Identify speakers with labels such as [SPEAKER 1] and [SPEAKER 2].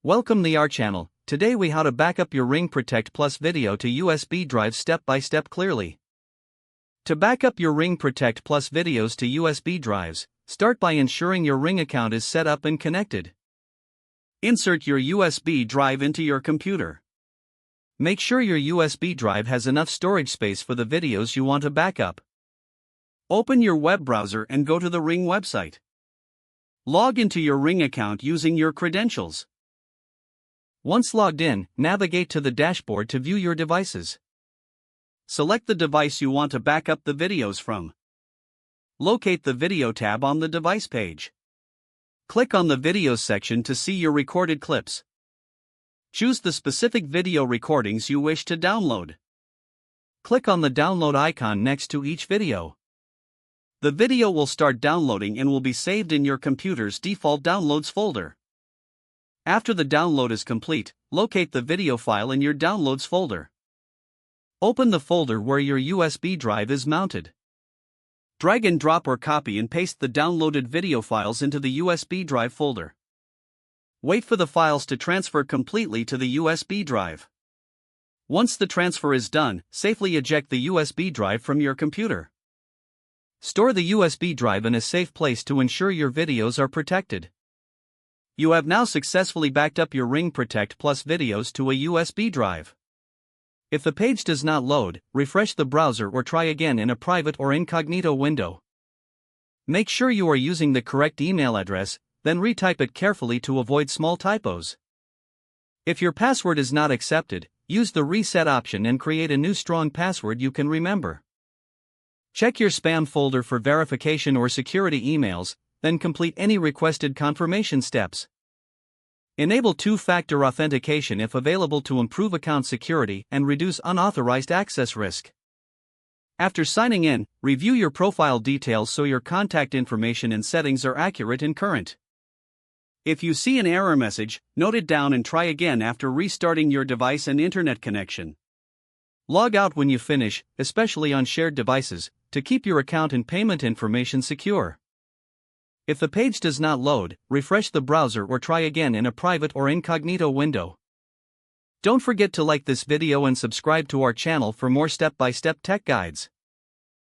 [SPEAKER 1] Welcome to our channel. Today we how to backup your Ring Protect Plus video to USB drive step by step clearly. To backup your Ring Protect Plus videos to USB drives, start by ensuring your Ring account is set up and connected. Insert your USB drive into your computer. Make sure your USB drive has enough storage space for the videos you want to backup. Open your web browser and go to the Ring website. Log into your Ring account using your credentials. Once logged in, navigate to the dashboard to view your devices. Select the device you want to back up the videos from. Locate the Video tab on the device page. Click on the Videos section to see your recorded clips. Choose the specific video recordings you wish to download. Click on the download icon next to each video. The video will start downloading and will be saved in your computer's default downloads folder. After the download is complete, locate the video file in your downloads folder. Open the folder where your USB drive is mounted. Drag and drop or copy and paste the downloaded video files into the USB drive folder. Wait for the files to transfer completely to the USB drive. Once the transfer is done, safely eject the USB drive from your computer. Store the USB drive in a safe place to ensure your videos are protected. You have now successfully backed up your Ring Protect Plus videos to a USB drive. If the page does not load, refresh the browser or try again in a private or incognito window. Make sure you are using the correct email address, then retype it carefully to avoid small typos. If your password is not accepted, use the reset option and create a new strong password you can remember. Check your spam folder for verification or security emails, then complete any requested confirmation steps. Enable two-factor authentication if available to improve account security and reduce unauthorized access risk. After signing in, review your profile details so your contact information and settings are accurate and current. If you see an error message, note it down and try again after restarting your device and internet connection. Log out when you finish, especially on shared devices, to keep your account and payment information secure. If the page does not load, refresh the browser or try again in a private or incognito window. Don't forget to like this video and subscribe to our channel for more step-by-step tech guides.